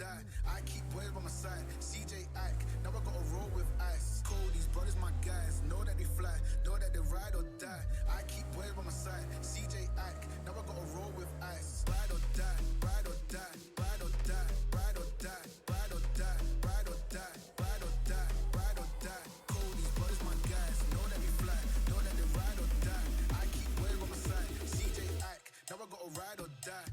die. I keep boys by my side. CJ Ike, now I gotta roll with ice. Cody's brothers, my guys. Know that they fly, know that they ride or die. I keep boys by my side. CJ Ike, now I gotta roll with ice. Ride or die, ride or die, ride or die, ride or die, ride or die, ride or die, ride or die, ride or die. Cody's brothers, my guys. Know that they fly, know that they ride or die. I keep boys by my side. CJ Ike, now I gotta ride or die.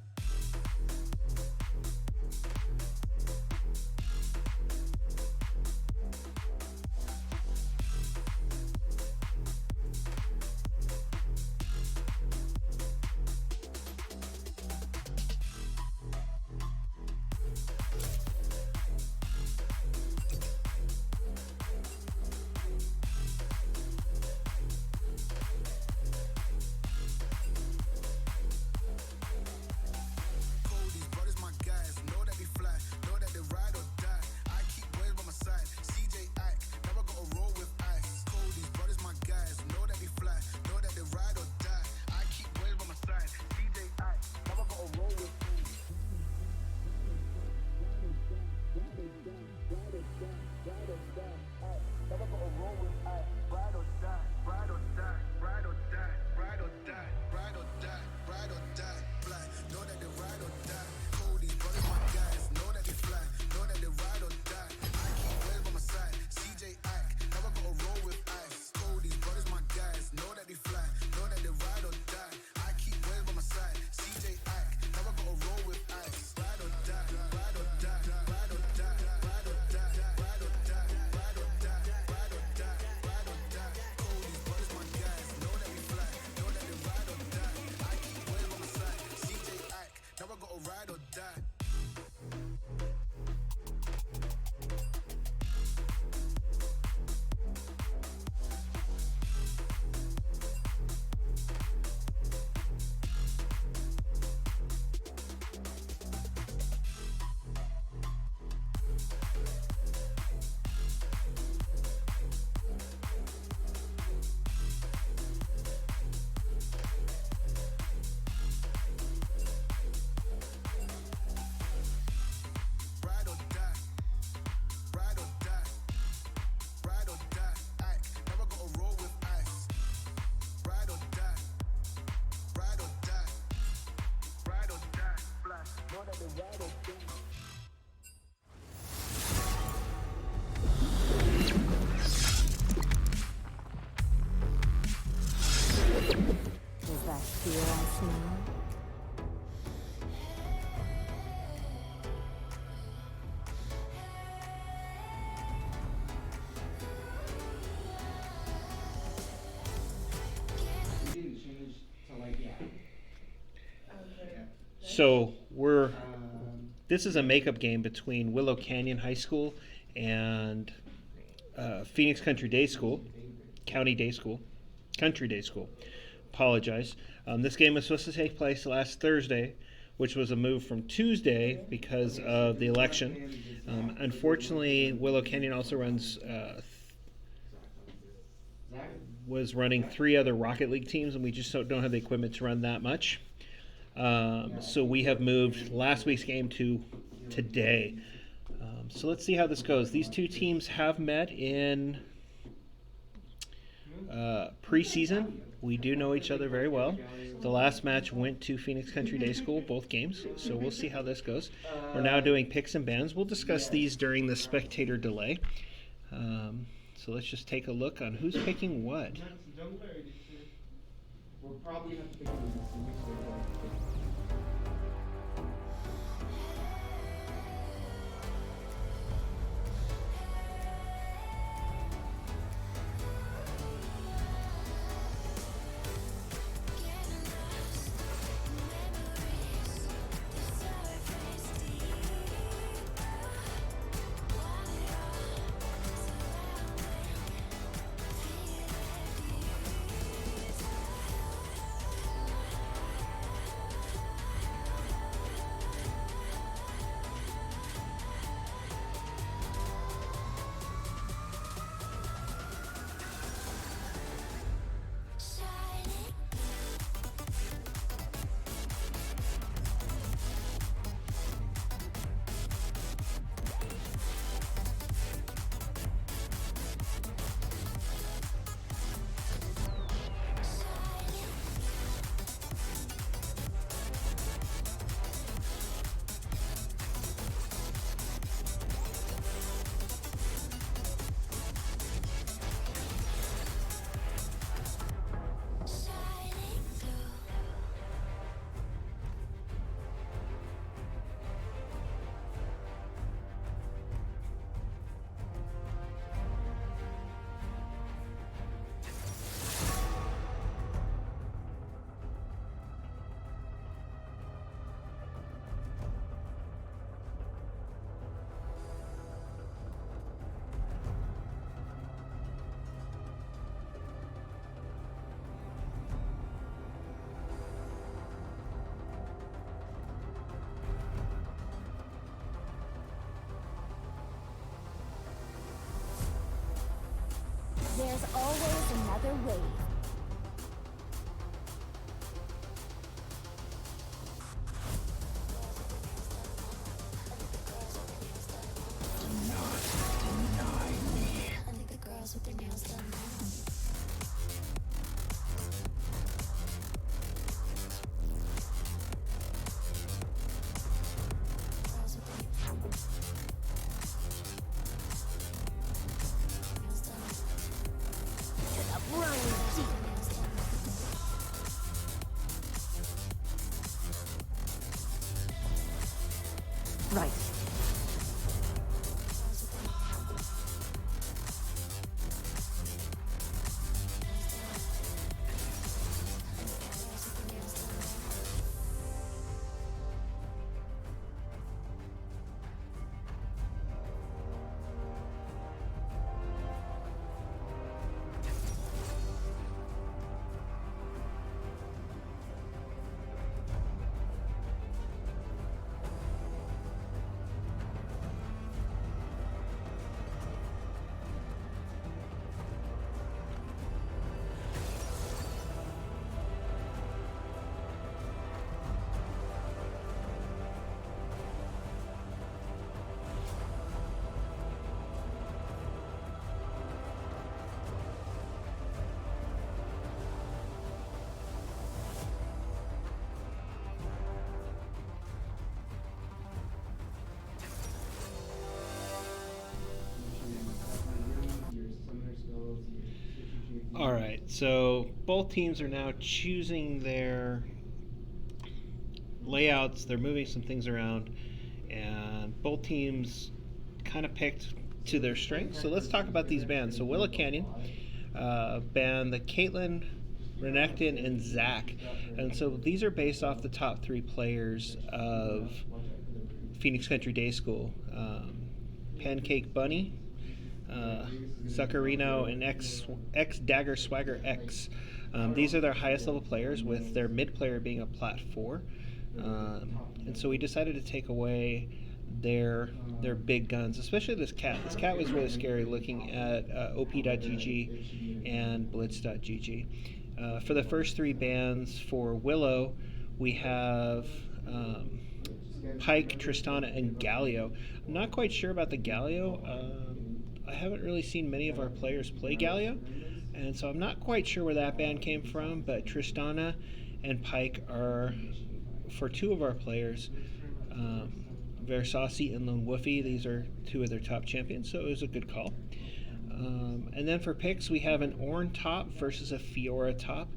Is that fear I smell? So this is a makeup game between Willow Canyon High School and Phoenix Country Day School, Country Day School. Apologize. This game was supposed to take place last Thursday, which was a move from Tuesday because of the election. Unfortunately, Willow Canyon also was running 3 other Rocket League teams, and we just don't have the equipment to run that much. So we have moved last week's game to today. So let's see how this goes. These two teams have met in preseason. We do know each other very well. The last match went to Phoenix Country Day School, both games. So we'll see how this goes. We're now doing picks and bans. We'll discuss these during the spectator delay. So let's just take a look on who's picking what. We'll probably have to pick always another wave. Right. All right, so both teams are now choosing their layouts. They're moving some things around, and both teams kind of picked to their strengths. So let's talk about these bans. So Willow Canyon banned the Caitlin, Renekton, and Zach. And so these are based off the top 3 players of Phoenix Country Day School. Pancake Bunny, Zuccarino, and X Dagger Swagger X. These are their highest level players, with their mid player being a Plat 4. And so we decided to take away their big guns, especially this cat. This cat was really scary looking at op.gg and blitz.gg. For the first 3 bans for Willow, we have Pike, Tristana, and Galio. I'm not quite sure about the Galio. I haven't really seen many of our players play Galio, and so I'm not quite sure where that ban came from, but Tristana and Pike are, for 2 of our players, Versace and Lone Woofy. These are 2 of their top champions, so it was a good call. And then for picks, we have an Ornn top versus a Fiora top.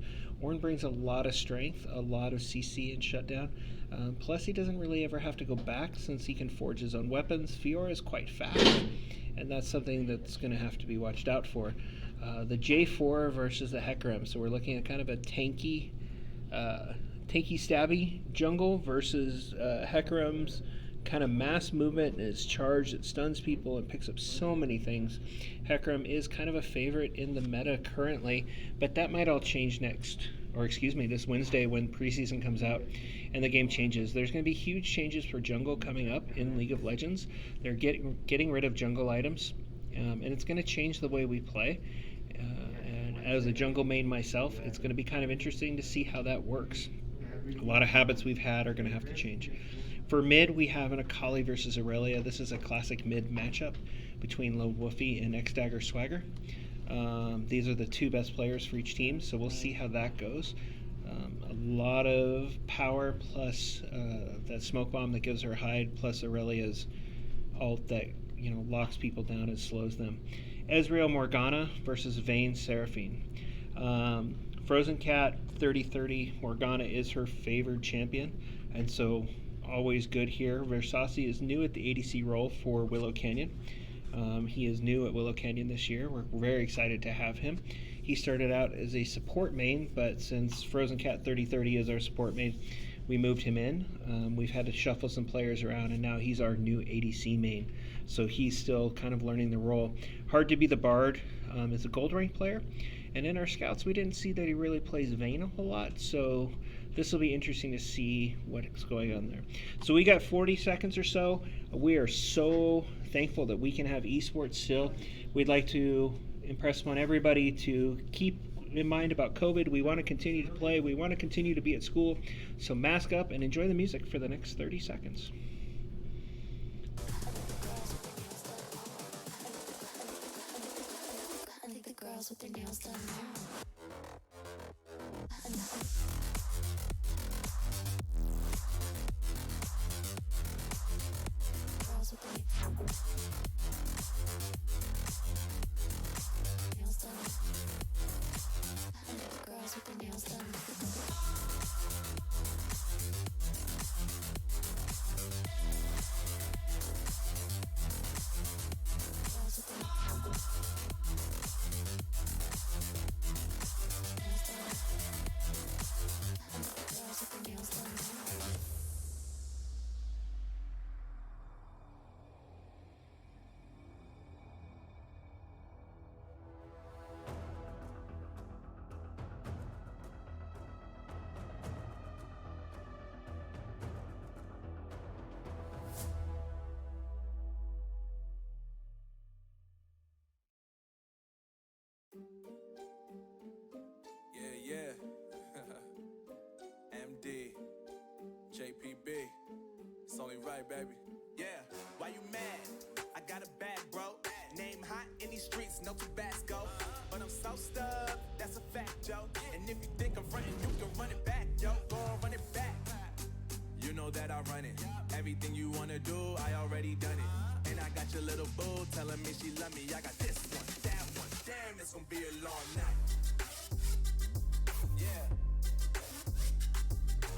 Ornn brings a lot of strength, a lot of CC and shutdown. Plus, he doesn't really ever have to go back since he can forge his own weapons. Fiora is quite fast, and that's something that's going to have to be watched out for. The J4 versus the Hecarim. So we're looking at kind of a tanky stabby jungle versus Hecarim's kind of mass movement and is charged. It stuns people and picks up so many things. Hecarim is kind of a favorite in the meta currently, but that might all change this Wednesday when preseason comes out and the game changes. There's going to be huge changes for jungle coming up in League of Legends. They're getting rid of jungle items, and it's going to change the way we play. And as a jungle main myself, it's going to be kind of interesting to see how that works. A lot of habits we've had are going to have to change. For mid, we have an Akali versus Aurelia. This is a classic mid matchup between Lone Woofy and X Dagger Swagger. These are the 2 best players for each team, so we'll see how that goes. A lot of power plus that smoke bomb that gives her hide, plus Aurelia's ult that locks people down and slows them. Ezreal Morgana versus Vayne Seraphine. Frozen Cat 30-30. Morgana is her favored champion, and so always good here. Versace is new at the ADC role for Willow Canyon. He is new at Willow Canyon this year. We're very excited to have him. He started out as a support main, but since Frozen Cat 30-30 is our support main, we moved him in. We've had to shuffle some players around, and now he's our new ADC main. So he's still kind of learning the role. Hard to be the Bard is a gold rank player. And in our scouts, we didn't see that he really plays Vayne a whole lot. So this will be interesting to see what's going on there. So we got 40 seconds or so. We are so thankful that we can have esports still. We'd like to impress on everybody to keep in mind about COVID. We want to continue to play. We want to continue to be at school. So mask up and enjoy the music for the next 30 seconds. I think the girls with their nails done now. Girls with their nails done. I think the girls with their nails done. Girls with their Yeah. MD, JPB, it's only right, baby. Yeah, why you mad? I got a bag, bro. Name hot in these streets, no Tabasco. But I'm so stuck, that's a fact, yo. And if you think I'm running, you can run it back, yo. Go on, run it back. You know that I run it. Everything you wanna do, I already done it. And I got your little boo telling me she love me. I got this one, that one. Damn, it's gonna be a long night. Yeah.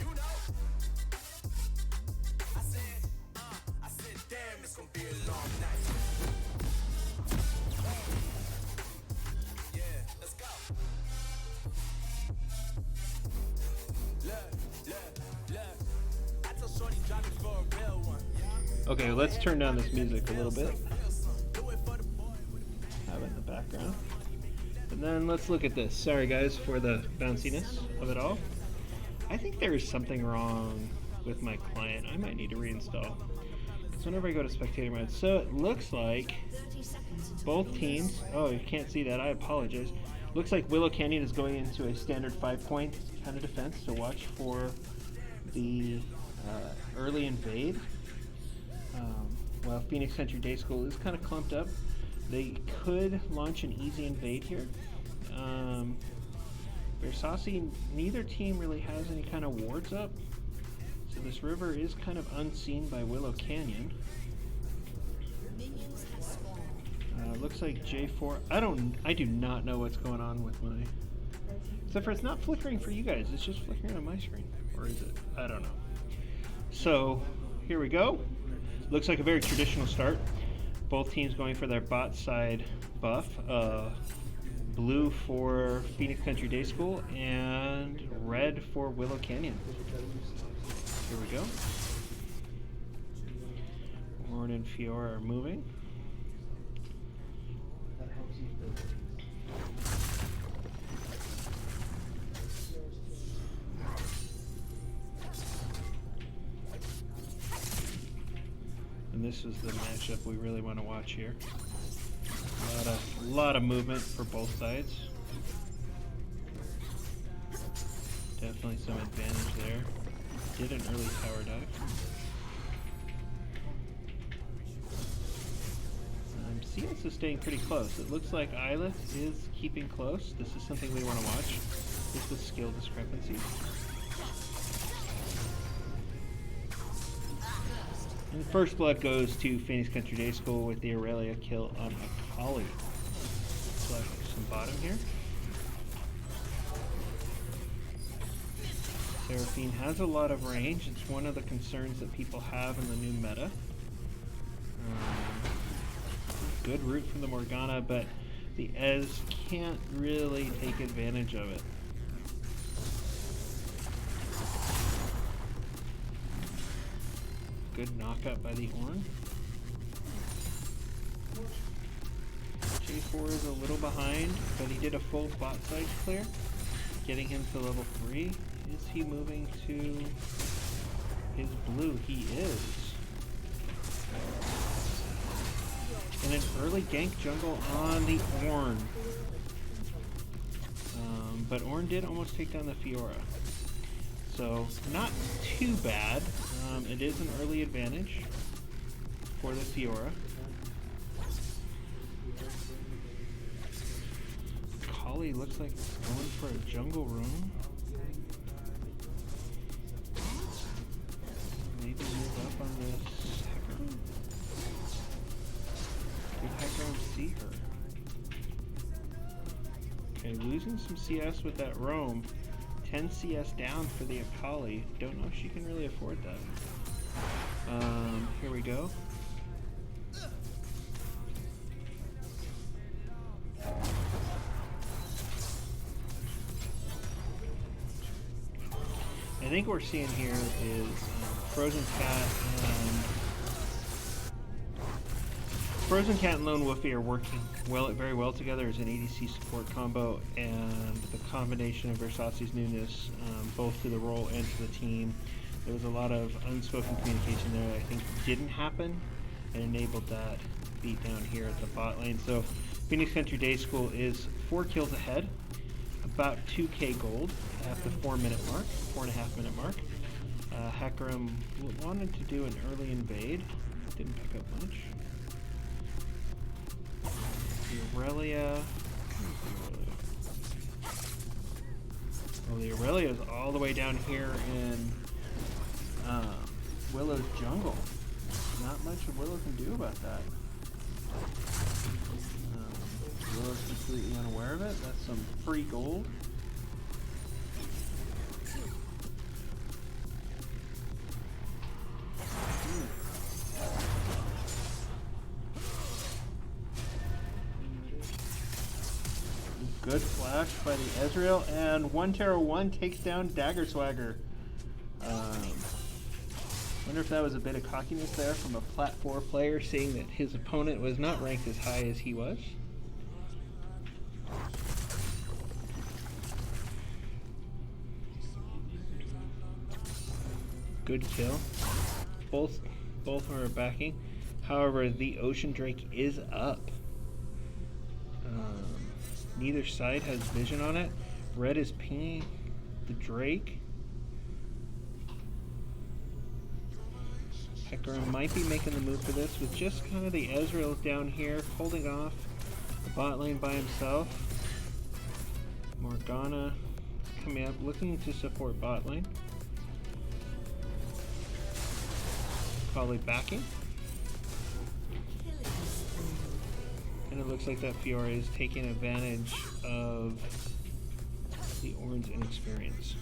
You know. I said, damn, it's gonna be a long night. Yeah, let's go. Look. I tell Shorty drop it for a real one. Okay, let's turn down this music a little bit. Have it in the background. And then let's look at this. Sorry guys for the bounciness of it all. I think there is something wrong with my client. I might need to reinstall. Because whenever I go to spectator mode, so it looks like both teams, oh you can't see that, I apologize. Looks like Willow Canyon is going into a standard 5-point kind of defense to watch for the early invade. While Phoenix Country Day School is kind of clumped up, they could launch an easy invade here. Versace, neither team really has any kind of wards up, so this river is kind of unseen by Willow Canyon. Looks like J4. I do not know what's going on with my. Except for it's not flickering for you guys. It's just flickering on my screen, or is it? I don't know. So here we go. Looks like a very traditional start. Both teams going for their bot side buff. Blue for Phoenix Country Day School and red for Willow Canyon. Here we go. Warren and Fiora are moving. And this is the matchup we really want to watch here. A lot of movement for both sides. Definitely some advantage there. Did an early tower dive. Seals is staying pretty close. It looks like Islet is keeping close. This is something we want to watch. This was skill discrepancy. And first blood goes to Phoenix Country Day School with the Aurelia kill on Akali. So some bottom here. Seraphine has a lot of range. It's one of the concerns that people have in the new meta. Good route from the Morgana, but the Ez can't really take advantage of it. Good knockup by the Ornn. J4 is a little behind, but he did a full bot side clear, getting him to level 3. Is he moving to his blue? He is. And an early gank jungle on the Ornn. but Orn did almost take down the Fiora. So not too bad. It is an early advantage for the Fiora. Kali looks like it's going for a jungle room. Maybe move up on this Hecarim. Did Hecarim see her? Okay, losing some CS with that roam. 10 CS down for the Akali. Don't know if she can really afford that. Here we go. I think what we're seeing here is Frozen Cat and Lone Wolfie are working very well together as an ADC support combo, and the combination of Versace's newness, both to the role and to the team. There was a lot of unspoken communication there that I think didn't happen and enabled that beat down here at the bot lane. So Phoenix Country Day School is 4 kills ahead, about 2k gold at the 4-minute mark, 4.5-minute mark. Hecarim wanted to do an early invade, didn't pick up much. The Aurelia. Well, the Aurelia is all the way down here in Willow's jungle. Not much Willow can do about that. Willow's completely unaware of it. That's some free gold. Good flash by the Ezreal, and 1-1 takes down Dagger Swagger. Wonder if that was a bit of cockiness there from a Plat 4 player, seeing that his opponent was not ranked as high as he was. Good kill. Both are backing. However, the Ocean Drake is up. Neither side has vision on it. Red is pinging the Drake. Hecarim might be making the move for this with just kind of the Ezreal down here, holding off the bot lane by himself. Morgana coming up, looking to support bot lane. Probably backing. And it looks like that Fiora is taking advantage of the Ornn's inexperience.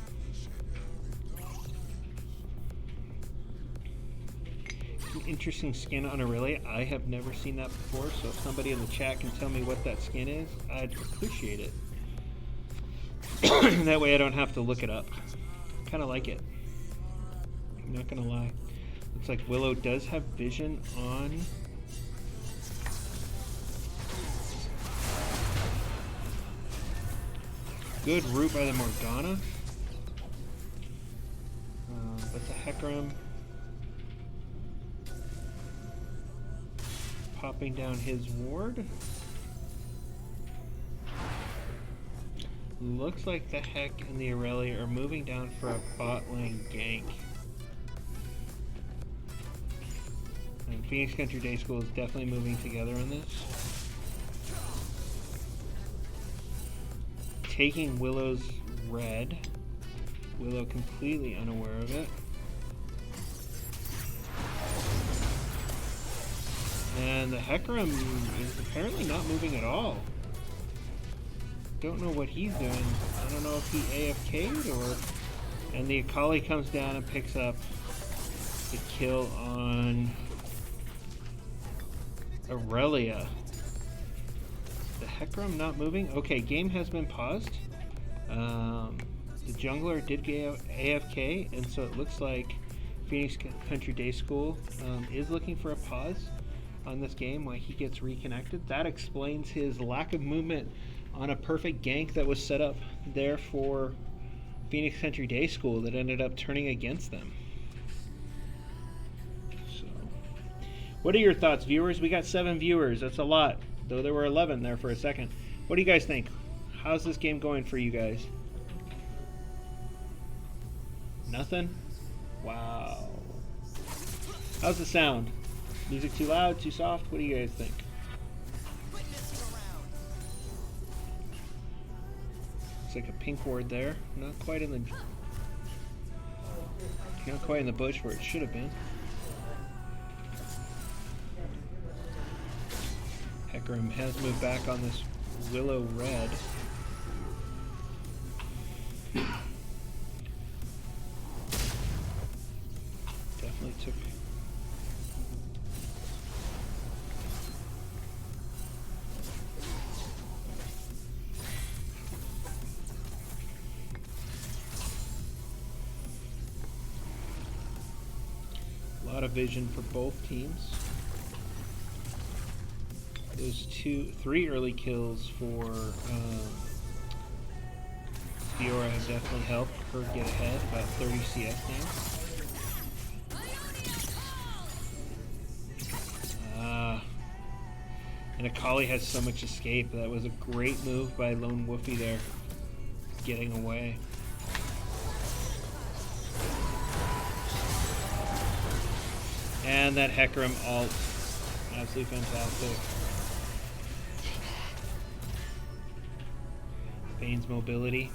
It's an interesting skin on Aurelia. I have never seen that before, so if somebody in the chat can tell me what that skin is, I'd appreciate it. That way I don't have to look it up. Kind of like it. I'm not gonna lie. Looks like Willow does have vision on good route by the Morgana. But the Hecarim popping down his ward. Looks like the Heck and the Aurelia are moving down for a bot lane gank. And Phoenix Country Day School is definitely moving together on this. Taking Willow's red. Willow completely unaware of it. And the Hecarim is apparently not moving at all. Don't know what he's doing. I don't know if he AFK'd or... And the Akali comes down and picks up the kill on Aurelia. The Hecarim not moving. Okay, game has been paused. The jungler did get AFK, and so it looks like Phoenix Country Day School is looking for a pause on this game while he gets reconnected. That explains his lack of movement on a perfect gank that was set up there for Phoenix Country Day School that ended up turning against them. So, what are your thoughts, viewers? We got 7 viewers. That's a lot, though there were 11 there for a second. What do you guys think? How's this game going for you guys? Nothing? Wow. How's the sound? Music too loud, too soft? What do you guys think? It's like a pink ward there. Not quite in the bush where it should have been. Hecarim has moved back on this Willow red. Definitely took a lot of vision for both teams. Those 3 early kills for Fiora have definitely helped her get ahead, about 30 CS now. And Akali has so much escape. That was a great move by Lone Woofy there, getting away. And that Hecarim ult, absolutely fantastic. Vayne's mobility.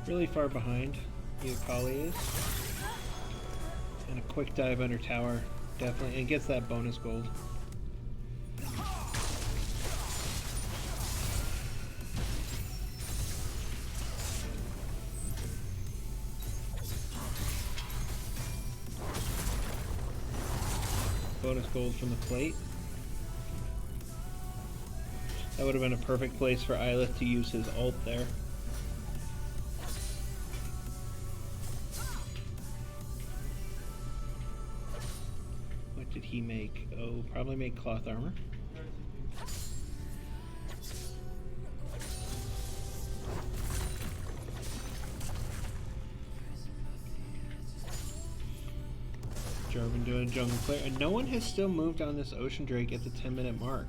Really far behind the Akali is. And a quick dive under tower, definitely, and gets that bonus gold. Bonus gold from the plate. That would have been a perfect place for Eilith to use his ult there. What did he make? Oh, probably make cloth armor. Jarvan doing jungle clear, and no one has still moved on this Ocean Drake at the 10-minute mark.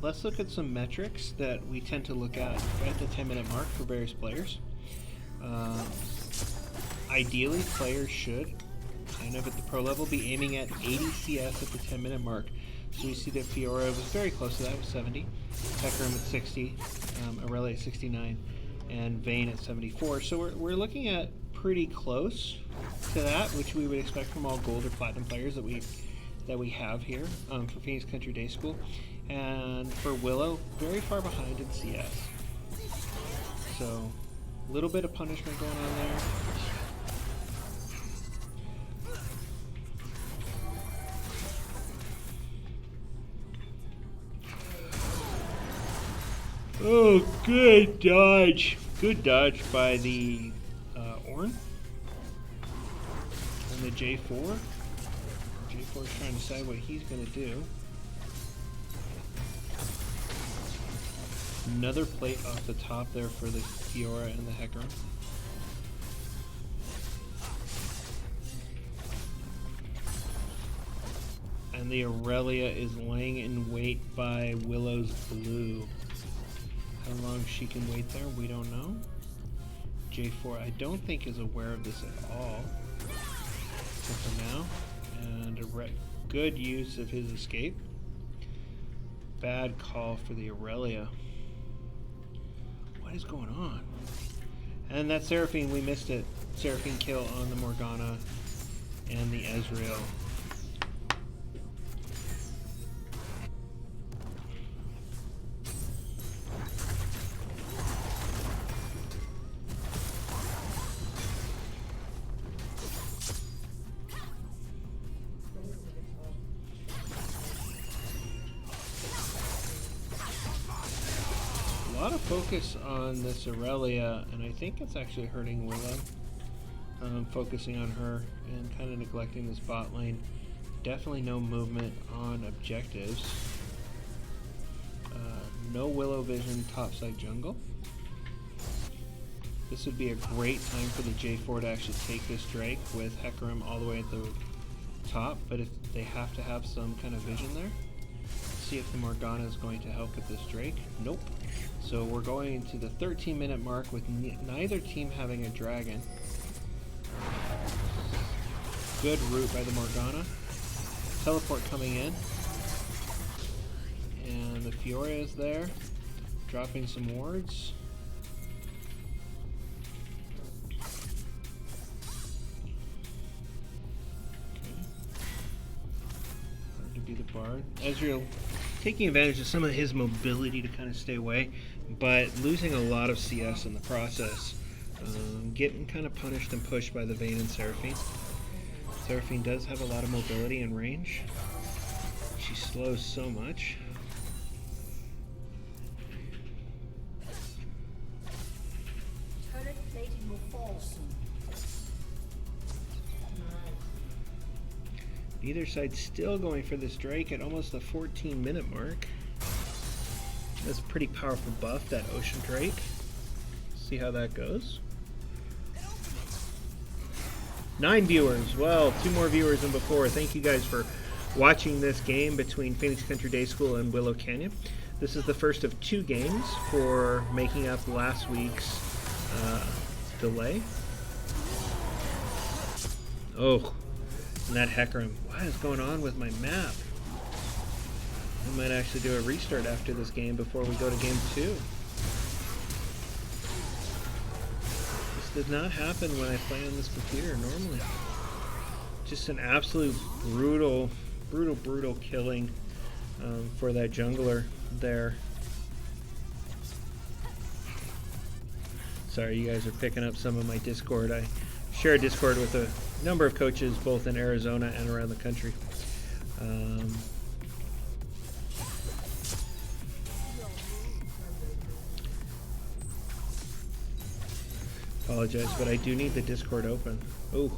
Let's look at some metrics that we tend to look at the 10-minute mark for various players. Ideally, players should, kind of at the pro level, be aiming at 80 CS at the 10-minute mark. So we see that Fiora was very close to that, with 70, Hecarim at 60, Aurelia at 69, and Vayne at 74. So we're looking at pretty close to that, which we would expect from all gold or platinum players that we have here for Phoenix Country Day School. And for Willow, very far behind in CS. So a little bit of punishment going on there. Oh, good dodge. Good dodge by the Ornn. And the J4. J4 is trying to decide what he's going to do. Another plate off the top there for the Fiora and the Hecarim. And the Aurelia is laying in wait by Willow's blue. How long she can wait there, we don't know. J4, I don't think is aware of this at all. Except for now. And a good use of his escape. Bad call for the Aurelia. What is going on? And that Seraphine, we missed it. Seraphine kill on the Morgana and the Ezreal. A lot of focus on this Aurelia, and I think it's actually hurting Willow. Focusing on her and kind of neglecting this bot lane. Definitely no movement on objectives. No Willow vision topside jungle. This would be a great time for the J4 to actually take this Drake with Hecarim all the way at the top, but if they have to have some kind of vision there. See if the Morgana is going to help with this Drake. Nope. So we're going to the 13-minute mark with neither team having a dragon. Good route by the Morgana. Teleport coming in. And the Fiora is there, dropping some wards. Hard to be the Bard. Ezreal taking advantage of some of his mobility to kind of stay away, but losing a lot of CS in the process. Getting kind of punished and pushed by the Vayne and Seraphine. Seraphine does have a lot of mobility and range. She slows so much. Turret plating will fall soon. Either side still going for this Drake at almost the 14-minute mark. That's a pretty powerful buff, that Ocean Drake. See how that goes. 9 viewers. Well, 2 more viewers than before. Thank you guys for watching this game between Phoenix Country Day School and Willow Canyon. This is the first of 2 games for making up last week's delay. Oh, and that Hecarim. What is going on with my map? I might actually do a restart after this game before we go to game 2. This did not happen when I play on this computer normally. Just an absolute brutal killing for that jungler there. Sorry, you guys are picking up some of my Discord. I share a Discord with a number of coaches both in Arizona and around the country. Apologize, but I do need the Discord open. Oh,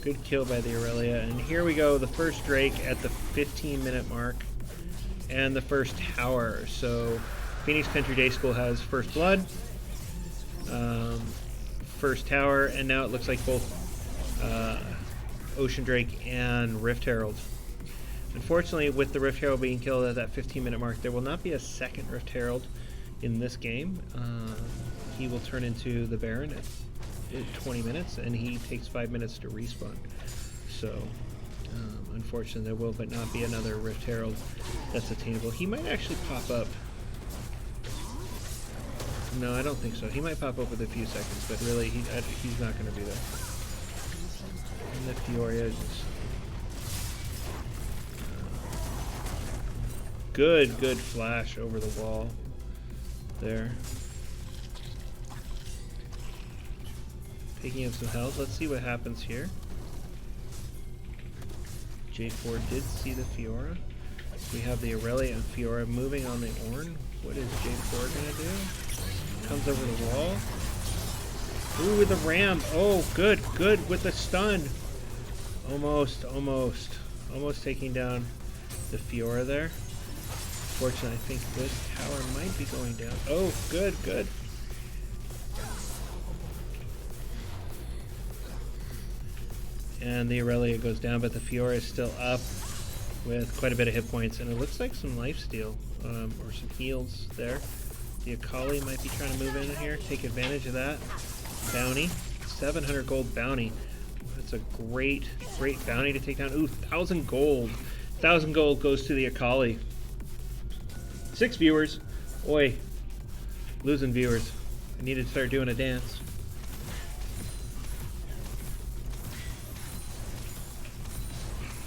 good kill by the Aurelia. And here we go, the first Drake at the 15-minute mark and the first tower. So Phoenix Country Day School has first blood, first tower, and now it looks like both Ocean Drake and Rift Herald. Unfortunately, with the Rift Herald being killed at that 15-minute mark, there will not be a second Rift Herald in this game. He will turn into the Baron at 20 minutes, and he takes 5 minutes to respawn. So, unfortunately, there will but not be another Rift Herald that's attainable. He might actually pop up. No, I don't think so. He might pop up with a few seconds, but really, he's not going to do that. And the Fioria is good flash over the wall there. Picking up some health. Let's see what happens here. J4 did see the Fiora. We have the Aurelia and Fiora moving on the Ornn. What is J4 gonna do? Comes over the wall. Ooh, with the ram. Oh, good with the stun. Almost taking down the Fiora there. Fortunately, I think this tower might be going down. Oh, good. And the Aurelia goes down, but the Fiora is still up with quite a bit of hit points, and it looks like some lifesteal or some heals there. The Akali might be trying to move in here, take advantage of that. Bounty, 700 gold bounty. That's a great bounty to take down. Ooh, 1,000 gold. 1,000 gold goes to the Akali. 6 viewers. Oi, losing viewers. I need to start doing a dance.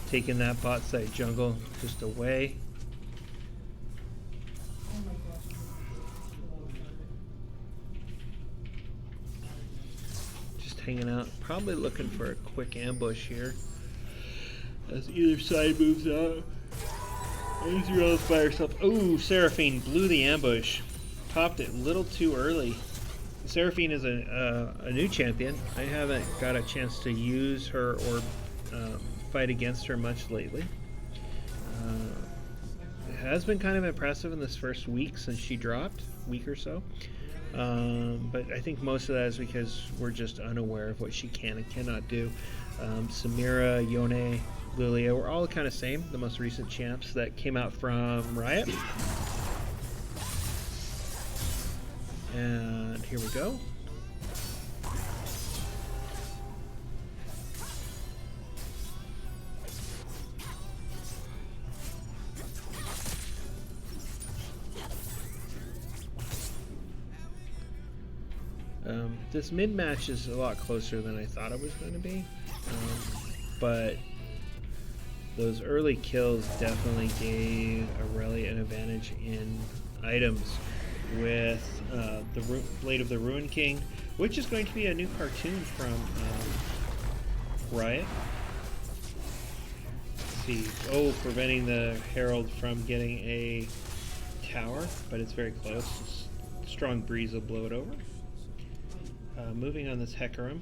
Taking that bot side jungle just away. Just hanging out, probably looking for a quick ambush here as either side moves out. Israel's by herself. Oh, Seraphine blew the ambush. Popped it a little too early. Seraphine is a new champion. I haven't got a chance to use her or fight against her much lately. It has been kind of impressive in this first week since she dropped, week or so. But I think most of that is because we're just unaware of what she can and cannot do. Samira, Yone, Lilia were all kind of same, the most recent champs that came out from Riot. And here we go. This mid match is a lot closer than I thought it was going to be, but those early kills definitely gave Aurelia an advantage in items with the Blade of the Ruin King, which is going to be a new cartoon from Riot. Let's see, preventing the Herald from getting a tower, but it's very close. Strong breeze will blow it over. Moving on this Hecarim.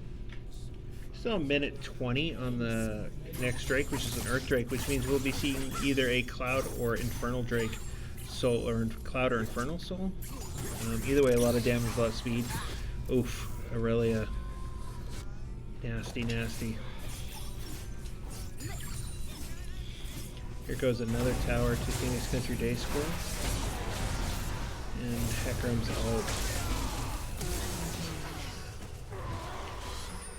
Still a minute 20 on the next Drake, which is an Earth Drake, which means we'll be seeing either a Cloud or Infernal Drake soul, or Cloud or Infernal soul. Either way, a lot of damage, a lot of speed. Oof, Aurelia. Nasty, nasty. Here goes another tower to Phoenix Country Day School. And Hecarim's ult.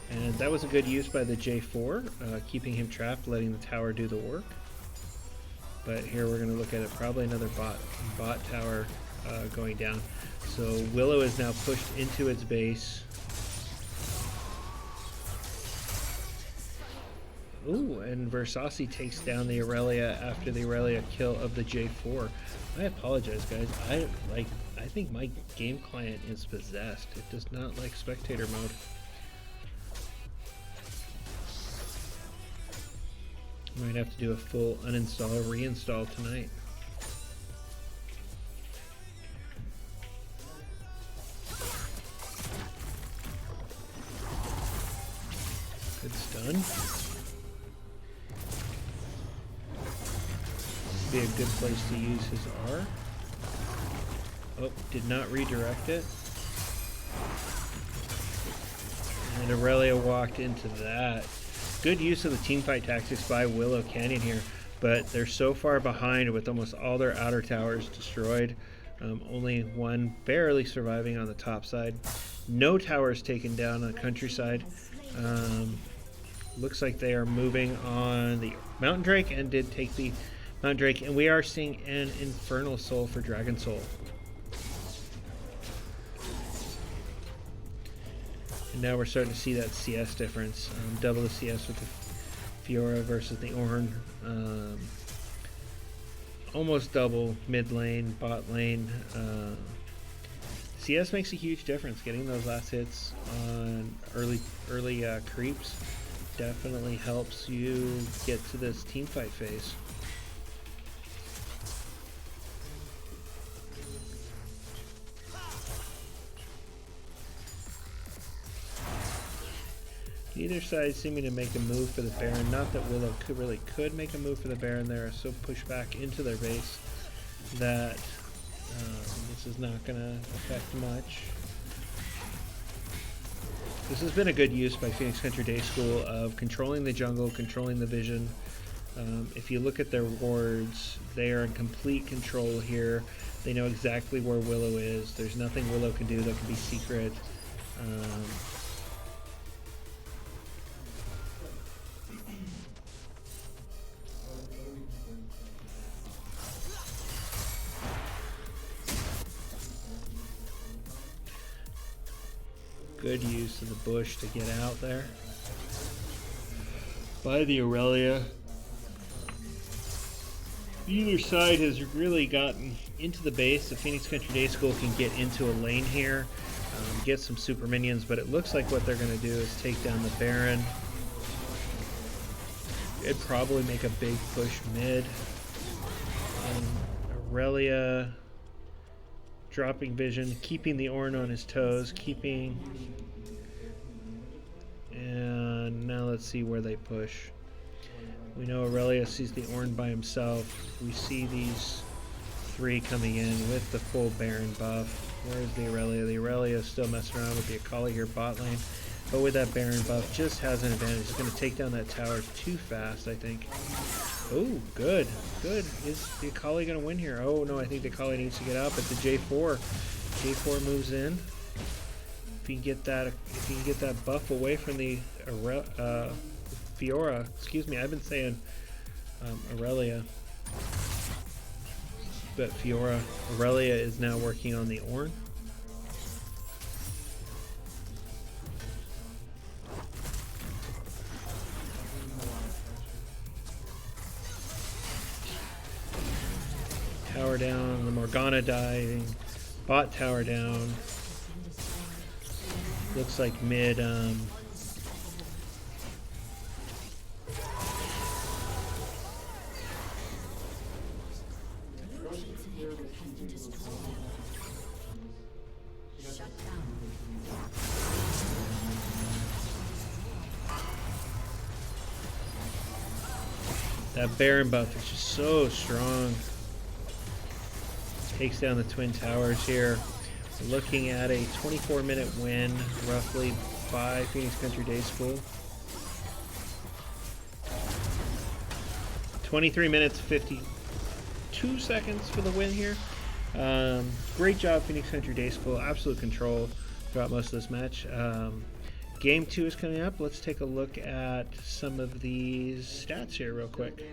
And that was a good use by the J4, keeping him trapped, letting the tower do the work. But here we're going to look at it, probably another bot tower going down. So Willow is now pushed into its base. Ooh, and Versace takes down the Aurelia after the Aurelia kill of the J4. I apologize, guys. I think my game client is possessed. It does not like spectator mode. Might have to do a full uninstall or reinstall tonight. Good stun. This would be a good place to use his R. Oh, did not redirect it. And Aurelia walked into that. Good use of the teamfight tactics by Willow Canyon here, but they're so far behind with almost all their outer towers destroyed. Only one barely surviving on the top side. No towers taken down on the countryside. Looks like they are moving on the Mountain Drake and did take the Mountain Drake, and we are seeing an Infernal Soul for Dragon Soul. And now we're starting to see that CS difference. Double the CS with the Fiora versus the Ornn. Almost double mid lane, bot lane. CS makes a huge difference. Getting those last hits on early creeps definitely helps you get to this teamfight phase. Either side seeming to make a move for the Baron. Not that Willow could make a move for the Baron there. So pushed back into their base that this is not going to affect much. This has been a good use by Phoenix Country Day School of controlling the jungle, controlling the vision. If you look at their wards, they are in complete control here. They know exactly where Willow is. There's nothing Willow can do that can be secret. Good use of the bush to get out there by the Aurelia. Either side has really gotten into the base. The Phoenix Country Day School can get into a lane here, get some super minions, but it looks like what they're going to do is take down the Baron. It'd probably make a big push mid. Aurelia dropping vision, keeping the Ornn on his toes, and now let's see where they push. We know Aurelia sees the Ornn by himself. We see these 3 coming in with the full Baron buff. Where's the Aurelia? The Aurelia is still messing around with the Akali here bot lane. But with that Baron buff, just has an advantage. It's going to take down that tower too fast, I think. Oh, good. Good. Is the Akali going to win here? Oh, no, I think the Akali needs to get up at the J4. J4 moves in. If you can get that buff away from the Fiora, excuse me, I've been saying Aurelia. But Aurelia is now working on the Ornn. Tower down, the Morgana diving, bot tower down. Looks like mid that Baron buff is just so strong. Takes down the Twin Towers here. We're looking at a 24-minute win, roughly, by Phoenix Country Day School. 23 minutes, 52 seconds for the win here. Great job, Phoenix Country Day School. Absolute control throughout most of this match. Game 2 is coming up. Let's take a look at some of these stats here real quick.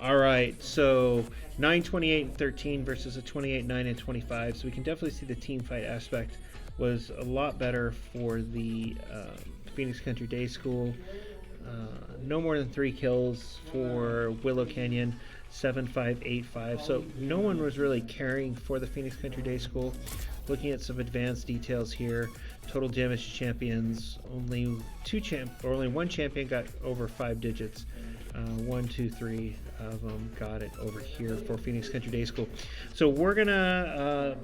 All right, so 9, 28, and 13 versus a 28, 9, and 25. So we can definitely see the team fight aspect was a lot better for the Phoenix Country Day School. No more than 3 kills for Willow Canyon, 7, 5, 8, 5. So no one was really caring for the Phoenix Country Day School. Looking at some advanced details here, total damage to champions, only one champion got over 5 digits. 1, 2, 3 of them got it over here for Phoenix Country Day School. So we're gonna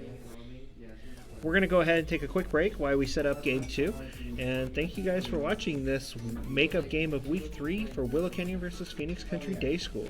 go ahead and take a quick break while we set up game 2. And thank you guys for watching this makeup game of week 3 for Willow Canyon versus Phoenix Country Day School.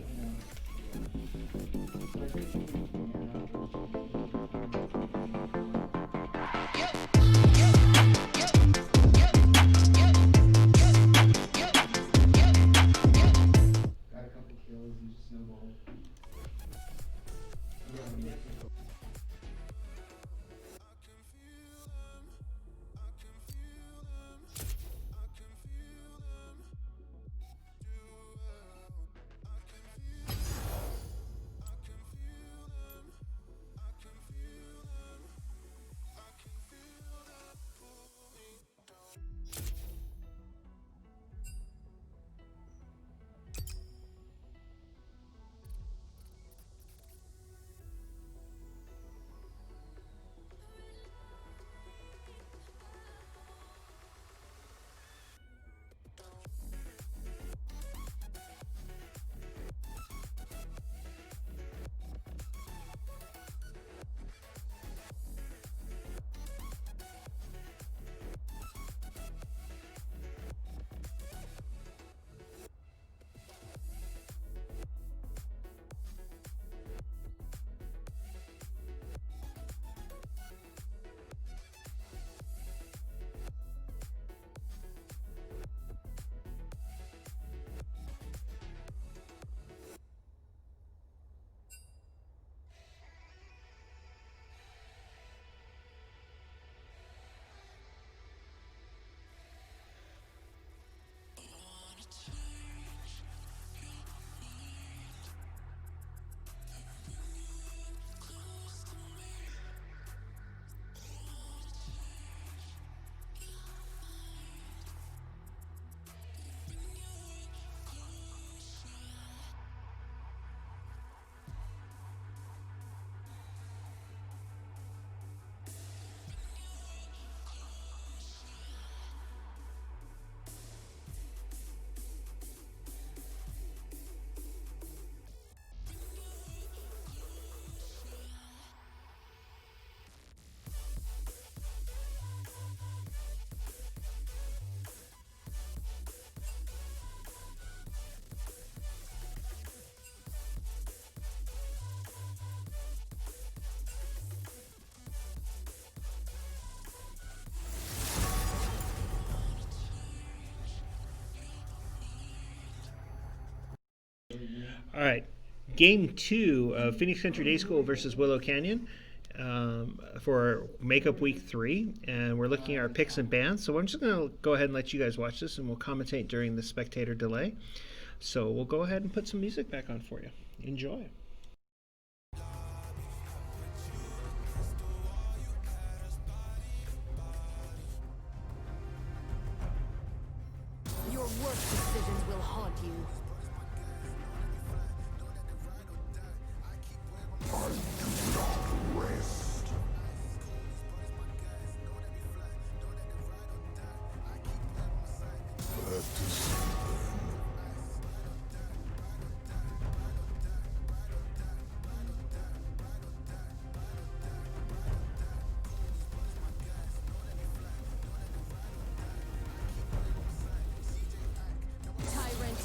All right. Game 2 of Phoenix Country Day School versus Willow Canyon for Makeup Week 3. And we're looking at our picks and bans. So I'm just going to go ahead and let you guys watch this, and we'll commentate during the spectator delay. So we'll go ahead and put some music back on for you. Enjoy. Your worst decisions will haunt you. Tyrant.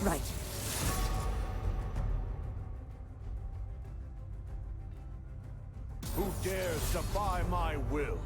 Right. Who dares defy my will?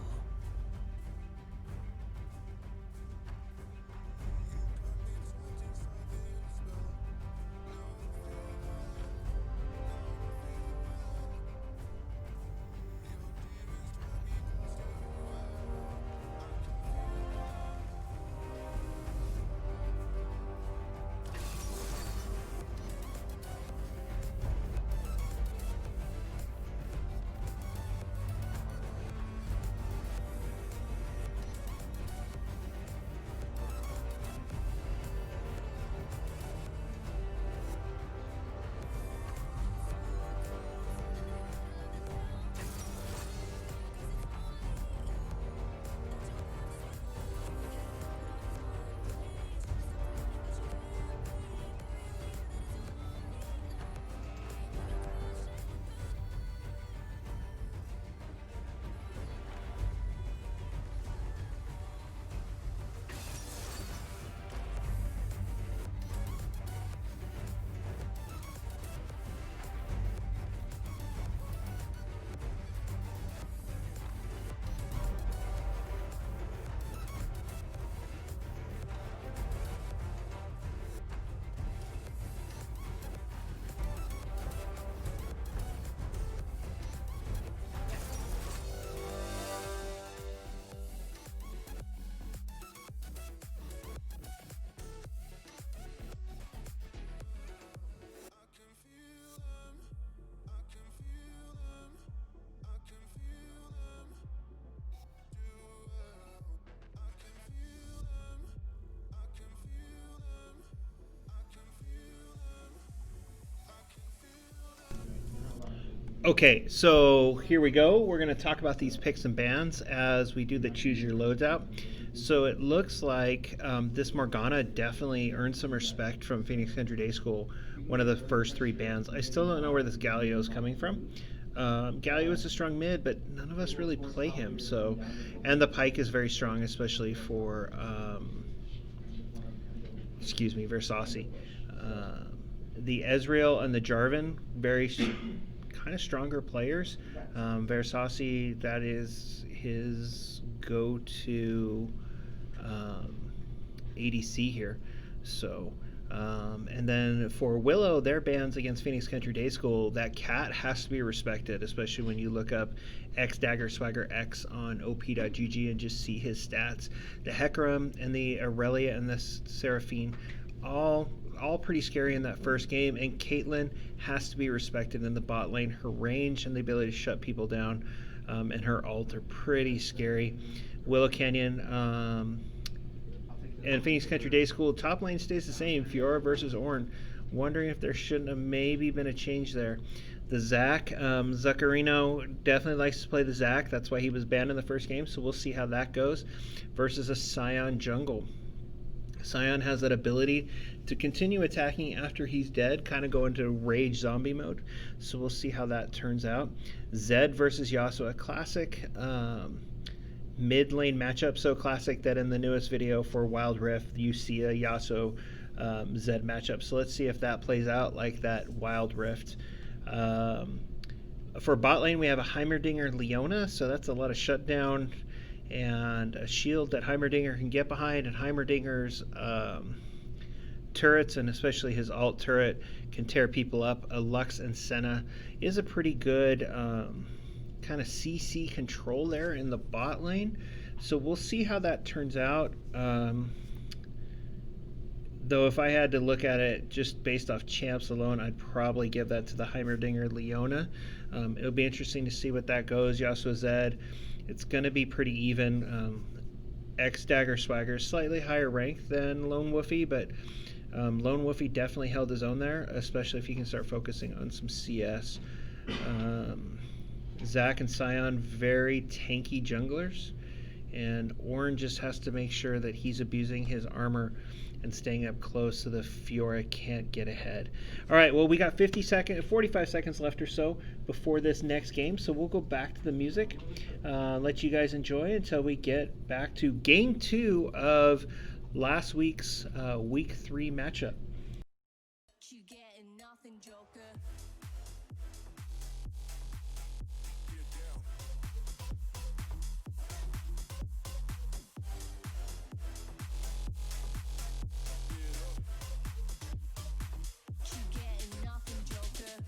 Okay, so here we go. We're going to talk about these picks and bans as we do the choose your loads out. So it looks like this Morgana definitely earned some respect from Phoenix Country Day School, one of the first 3 bans. I still don't know where this Galio is coming from. Galio is a strong mid, but none of us really play him. So, and the Pike is very strong, especially for, Versace. The Ezreal and the Jarvan, very kind of stronger players. Versace, that is his go-to ADC here. So, and then for Willow, their bans against Phoenix Country Day School, that cat has to be respected, especially when you look up X Dagger Swagger X on op.gg and just see his stats. The Hecarim and the Aurelia and the Seraphine, all pretty scary in that first game, and Caitlyn has to be respected in the bot lane. Her range and the ability to shut people down and her ult are pretty scary. Willow Canyon and Phoenix Country Day School, top lane stays the same, Fiora versus Ornn. Wondering if there shouldn't have maybe been a change there. The Zac, Zuccarino definitely likes to play the Zac. That's why he was banned in the first game, so we'll see how that goes. Versus a Sion jungle. Sion has that ability to continue attacking after he's dead, kind of go into rage zombie mode. So we'll see how that turns out. Zed versus Yasuo, a classic mid lane matchup. So classic that in the newest video for Wild Rift, you see a Yasuo Zed matchup. So let's see if that plays out like that Wild Rift. For bot lane, we have a Heimerdinger Leona, so that's a lot of shutdown and a shield that Heimerdinger can get behind, and Heimerdinger's turrets, and especially his alt turret, can tear people up. A Lux and Senna is a pretty good kind of CC control there in the bot lane. So we'll see how that turns out. Though if I had to look at it just based off champs alone, I'd probably give that to the Heimerdinger Leona. It'll be interesting to see what that goes. Yasuo Zed, it's going to be pretty even. X Dagger Swagger is slightly higher rank than Lone Wolfie, but Lone Wolfie definitely held his own there, especially if he can start focusing on some CS. Zac and Sion, very tanky junglers, and Ornn just has to make sure that he's abusing his armor and staying up close so the Fiora can't get ahead. All right, well, we got 45 seconds left or so before this next game, so we'll go back to the music, let you guys enjoy until we get back to game 2 of last week's week 3 matchup. You getting nothing, Joker. You getting nothing, Joker.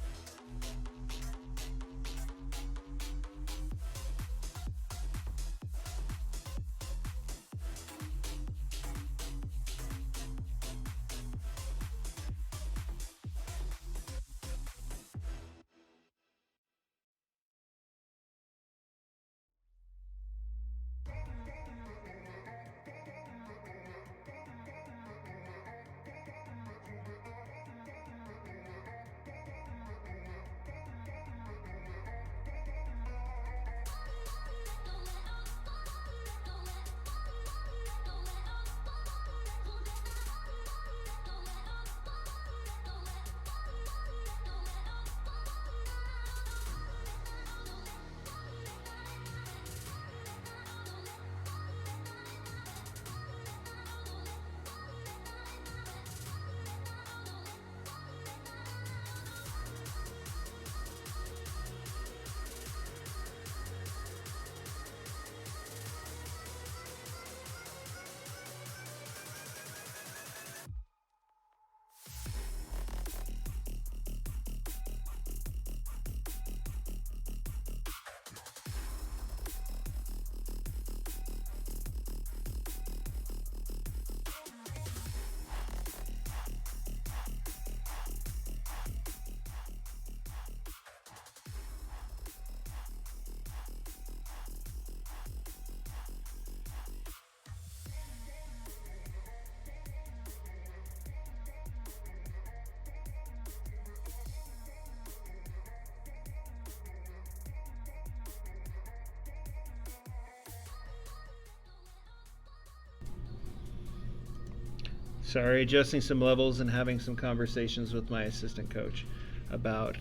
Sorry, adjusting some levels and having some conversations with my assistant coach about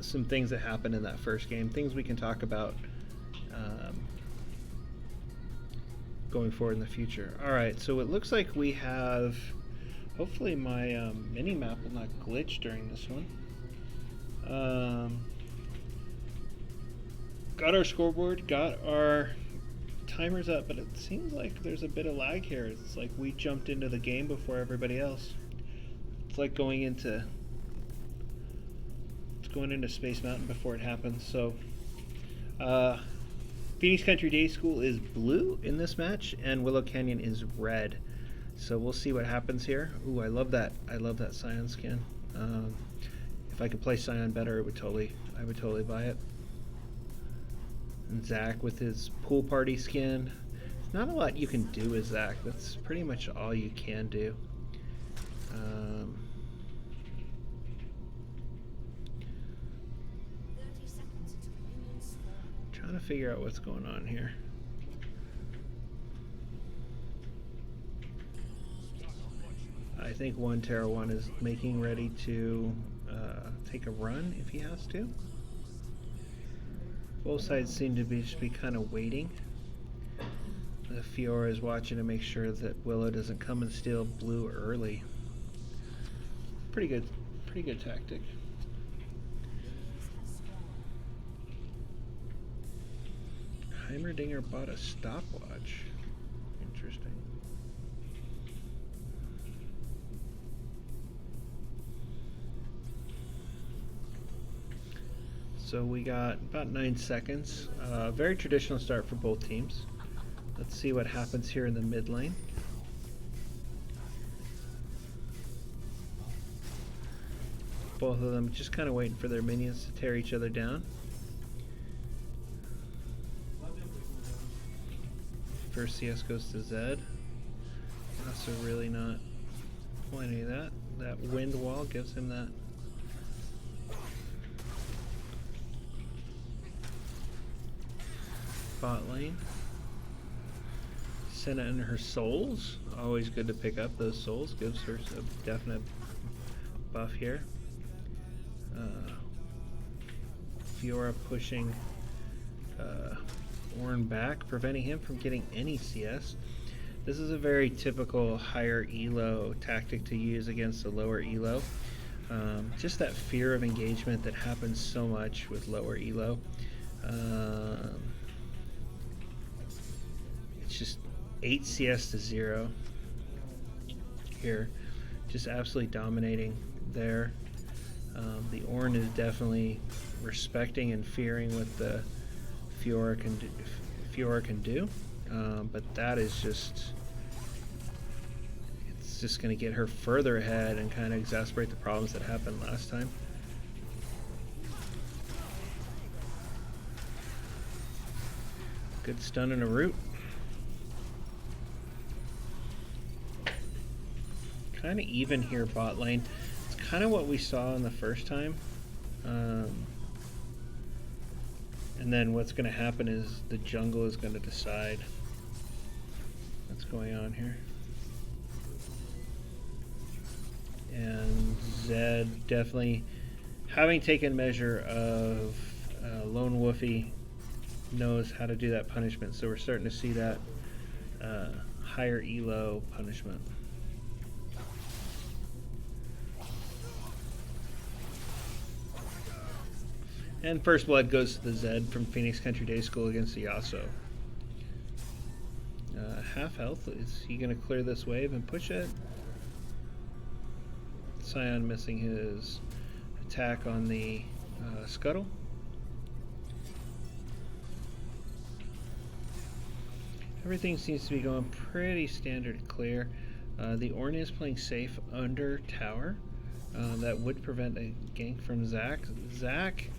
some things that happened in that first game, things we can talk about going forward in the future. All right, so it looks like we have, hopefully my mini map will not glitch during this one. Got our scoreboard, got our timers up, but it seems like there's a bit of lag here. It's like we jumped into the game before everybody else. It's like going into Space Mountain before it happens. So Phoenix Country Day School is blue in this match and Willow Canyon is red. So we'll see what happens here. Ooh, I love that Scion skin. If I could play Scion better, I would totally buy it. And Zach with his pool party skin. There's not a lot you can do with Zach. That's pretty much all you can do. Trying to figure out what's going on here. I think 1TerraOne is making ready to take a run if he has to. Both sides seem to be kind of waiting. The Fiora is watching to make sure that Willow doesn't come and steal blue early. Pretty good tactic. Heimerdinger bought a stopwatch. Interesting. So we got about 9 seconds. Very traditional start for both teams. Let's see what happens here in the mid lane. Both of them just kind of waiting for their minions to tear each other down. First CS goes to Zed. Also really not pulling any of that. That wind wall gives him that. Bot lane. Senna and her souls. Always good to pick up those souls. Gives her a definite buff here. Fiora pushing Ornn back, preventing him from getting any CS. This is a very typical higher elo tactic to use against a lower elo. Just that fear of engagement that happens so much with lower elo. It's just 8 CS to 0 here. Just absolutely dominating there. The Ornn is definitely respecting and fearing what the Fiora can do, but that is just, it's just going to get her further ahead and kind of exacerbate the problems that happened last time. Good stun and a root. Kind of even here bot lane. It's kind of what we saw in the first time. And then what's going to happen is the jungle is going to decide what's going on here. And Zed definitely, having taken measure of Lone Wolfie, knows how to do that punishment. So we're starting to see that higher elo punishment. And first blood goes to the Zed from Phoenix Country Day School against the Yasuo. Half health. Is he going to clear this wave and push it? Scion missing his attack on the scuttle. Everything seems to be going pretty standard clear. The Ornn is playing safe under tower. That would prevent a gank from Zach. Zach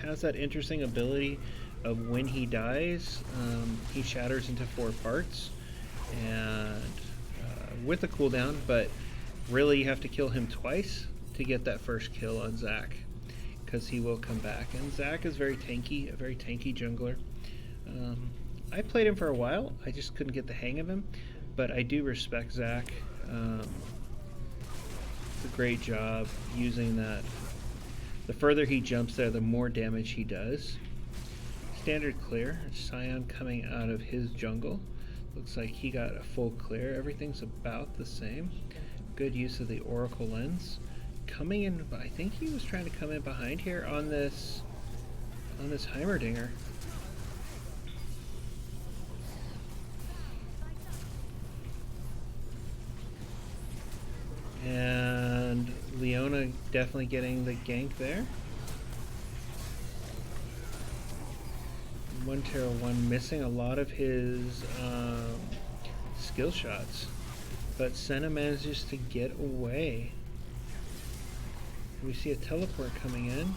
has that interesting ability of when he dies, he shatters into 4 parts, and with a cooldown, but really you have to kill him twice to get that first kill on Zach, because he will come back. And Zach is very tanky, a very tanky jungler. I played him for a while, I just couldn't get the hang of him, but I do respect Zach. It's a great job using that. The further he jumps there, the more damage he does. Standard clear. Scion coming out of his jungle. Looks like he got a full clear. Everything's about the same. Good use of the Oracle lens. Coming in, I think he was trying to come in behind here on this Heimerdinger. And Leona definitely getting the gank there. 1-1 missing a lot of his skill shots, but Senna manages to get away. We see a teleport coming in.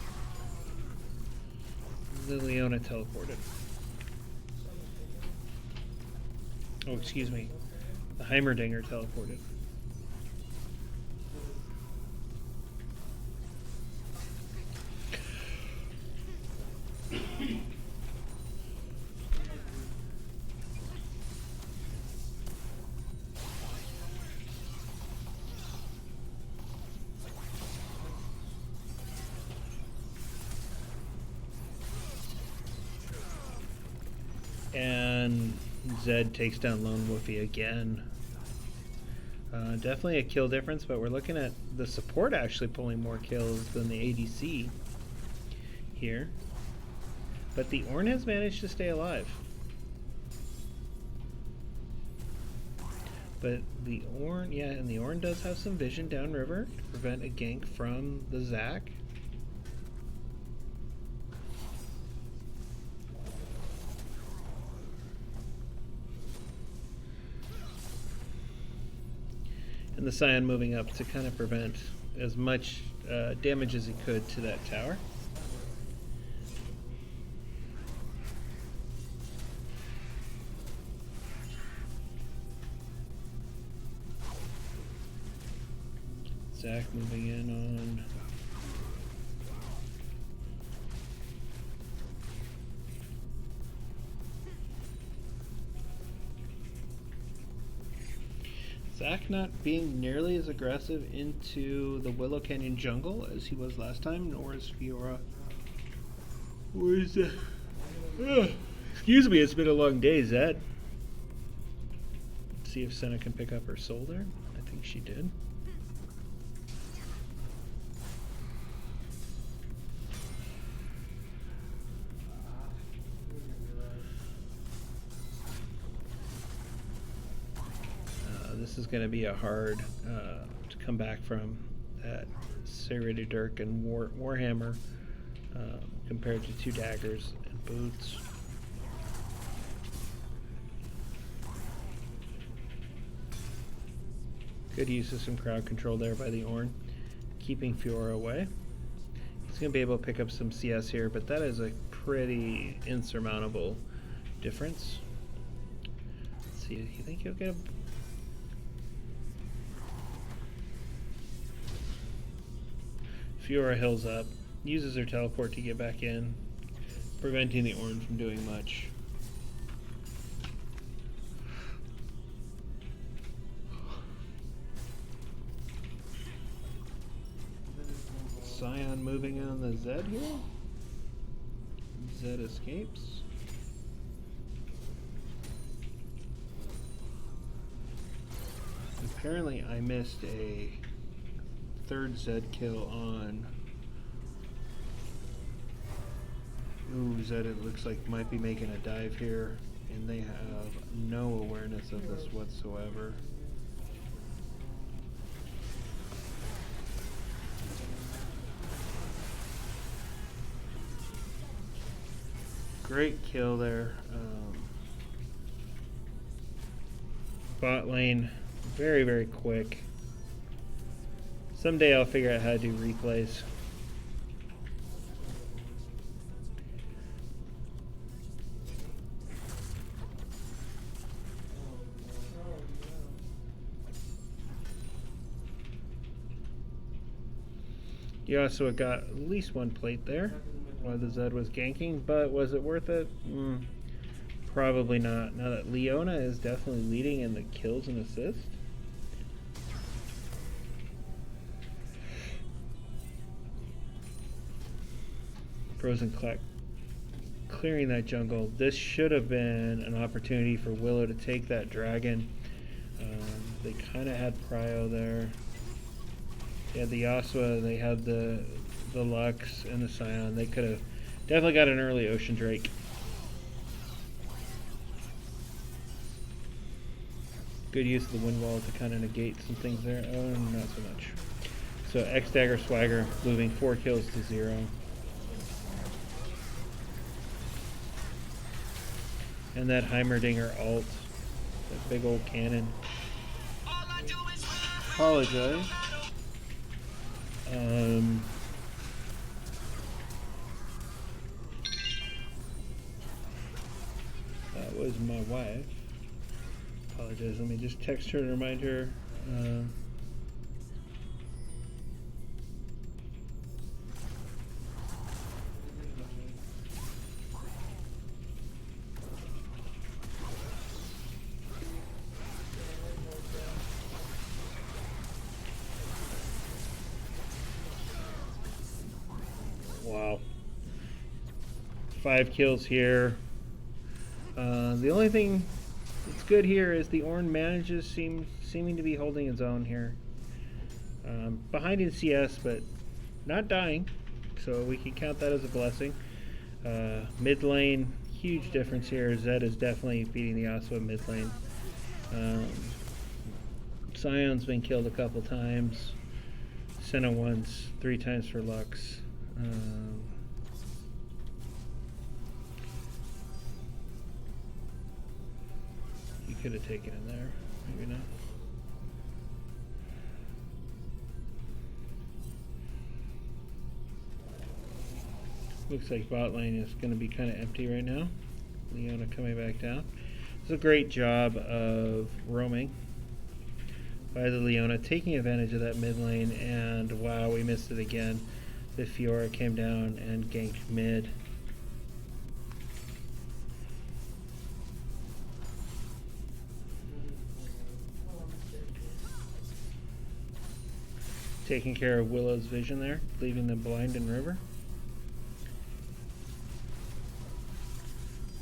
The Leona teleported. Oh, excuse me. The Heimerdinger teleported. And Zed takes down Lone Wolfie again. Definitely a kill difference, but we're looking at the support actually pulling more kills than the ADC here. But the Ornn has managed to stay alive. But the Ornn, yeah, and the Ornn does have some vision downriver to prevent a gank from the Zac. And the Scion moving up to kind of prevent as much damage as he could to that tower. Zac moving in on Zac not being nearly as aggressive into the Willow Canyon jungle as he was last time, nor is Fiora. Where is that? Excuse me, it's been a long day, Zed. Let's see if Senna can pick up her soul there. I think she did. This is going to be a hard to come back from that Serrated Dirk and Warhammer compared to 2 daggers and boots. Good use of some crowd control there by the Ornn, keeping Fiora away. He's going to be able to pick up some CS here, but that is a pretty insurmountable difference. Let's see, you think he'll get a... Fiora hills up, uses her teleport to get back in, preventing the Ornn from doing much. Scion moving on the Zed here. Zed escapes. Apparently I missed a 3rd Zed kill on... Ooh, Zed it looks like might be making a dive here, and they have no awareness of this whatsoever. Great kill there. Bot lane, very, very quick. Someday I'll figure out how to do replays. You also got at least 1 plate there while the Zed was ganking, but was it worth it? Probably not. Now that Leona is definitely leading in the kills and assists. Frozen Clec clearing that jungle. This should have been an opportunity for Willow to take that dragon. They kind of had Prio there. They had the Yasuo, they had the Lux and the Scion. They could have definitely got an early Ocean Drake. Good use of the wind wall to kind of negate some things there. Oh, not so much. So X Dagger Swagger moving 4 kills to 0. And that Heimerdinger ult, that big old cannon. Apologize. That was my wife. Apologize. Let me just text her and remind her. Wow. 5 kills here. The only thing that's good here is the Ornn manages seeming to be holding its own here. Behind in CS, but not dying, so we can count that as a blessing. Mid lane, huge difference here. Zed is definitely beating the Yasuo mid lane. Scion's been killed a couple times. Senna once, 3 times for Lux. You could have taken it there, maybe not. Looks like bot lane is going to be kind of empty right now. Leona coming back down. It's a great job of roaming by the Leona, taking advantage of that mid lane, and wow, we missed it again. The Fiora came down and ganked mid. Taking care of Willow's vision there, leaving them blind in river.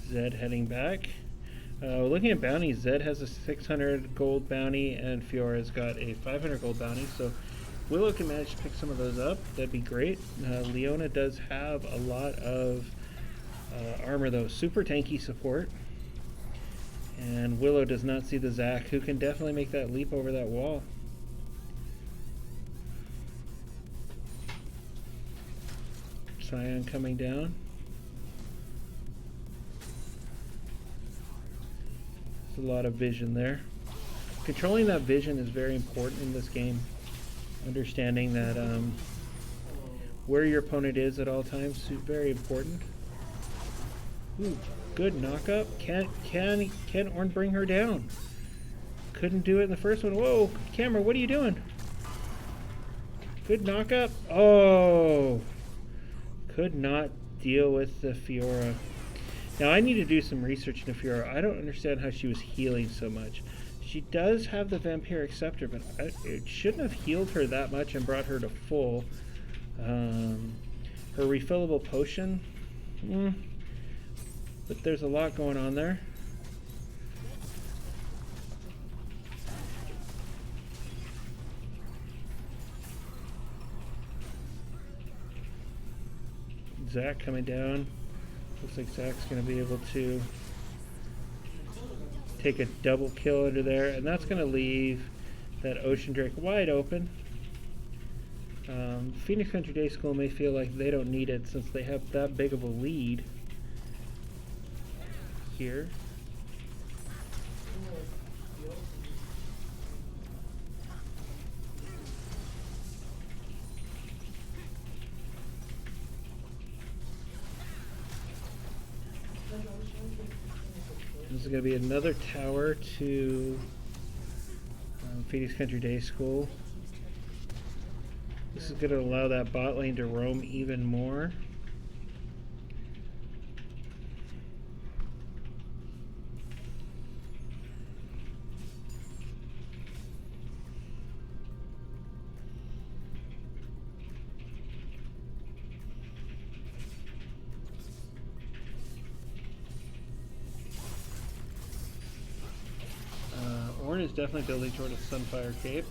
Zed heading back. Looking at bounties, Zed has a 600 gold bounty and Fiora's got a 500 gold bounty, so Willow can manage to pick some of those up. That'd be great. Leona does have a lot of armor though, super tanky support. And Willow does not see the Zac, who can definitely make that leap over that wall. Scion coming down. There's a lot of vision there. Controlling that vision is very important in this game. Understanding that where your opponent is at all times is very important. Ooh, good knock-up. Can Ornn bring her down? Couldn't do it in the first one. Whoa, camera, what are you doing? Good knock-up. Oh, could not deal with the Fiora. Now I need to do some research into Fiora. I don't understand how she was healing so much. She does have the Vampiric Scepter, but it shouldn't have healed her that much and brought her to full. Her refillable potion, but there's a lot going on there. Zac coming down. Looks like Zac's going to be able to take a double kill under there, and that's going to leave that Ocean Drake wide open. Phoenix Country Day School may feel like they don't need it since they have that big of a lead here. This is going to be another tower to Phoenix Country Day School. This is going to allow that bot lane to roam even more. Ornn is definitely building toward a Sunfire Cape.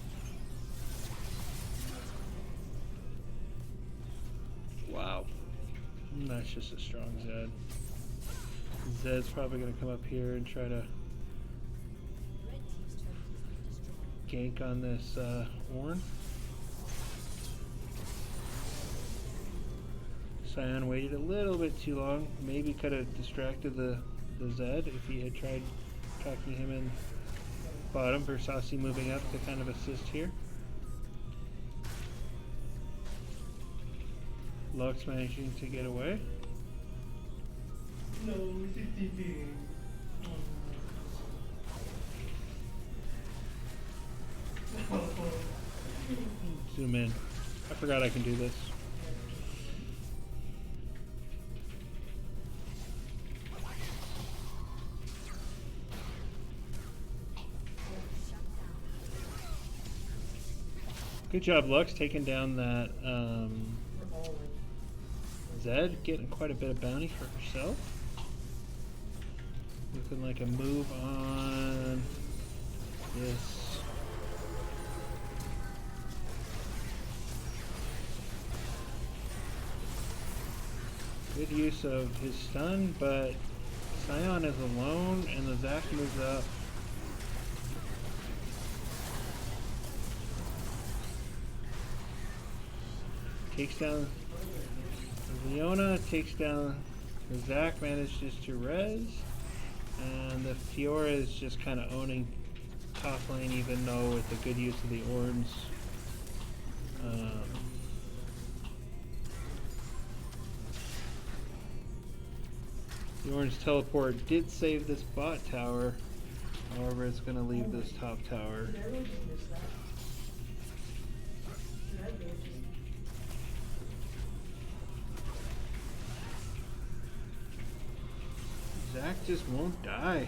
Wow. That's just a strong Zed. Zed's probably going to come up here and try to gank on this Ornn. Sion waited a little bit too long. Maybe could have distracted the Zed if he had tried tracking him in bottom. Versasi moving up to kind of assist here. Lux managing to get away. No, zoom in. I forgot I can do this. Good job, Lux, taking down that Zed, getting quite a bit of bounty for herself. Looking like a move on this. Good use of his stun, but Sion is alone and the Zac moves up. Takes down Leona, takes down the Zac, manages to res, and the Fiora is just kind of owning top lane, even though with the good use of the Ornns. The Ornns teleport did save this bot tower, however it's going to leave this top tower. Zac just won't die.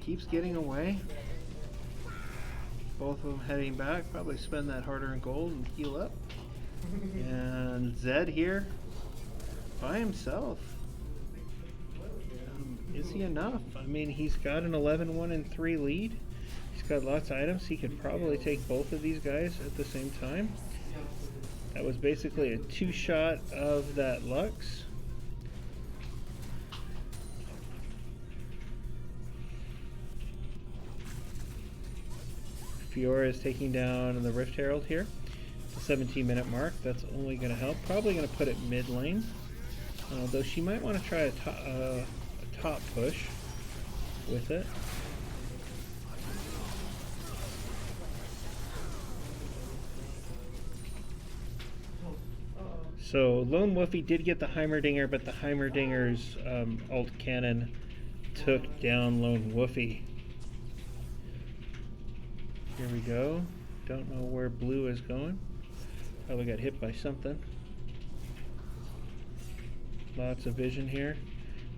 Keeps getting away. Both of them heading back. Probably spend that hard-earned gold and heal up. And Zed here by himself. Is he enough? I mean, he's got an 11-1-3 lead. He's got lots of items. He could probably take both of these guys at the same time. That was basically a two-shot of that Lux. Fiora is taking down the Rift Herald here. The 17-minute mark. That's only going to help. Probably going to put it mid lane. Though she might want to try a top push with it. So Lone Wolfie did get the Heimerdinger, but the Heimerdinger's ult cannon took down Lone Wolfie. Here we go. Don't know where blue is going. Probably got hit by something. Lots of vision here.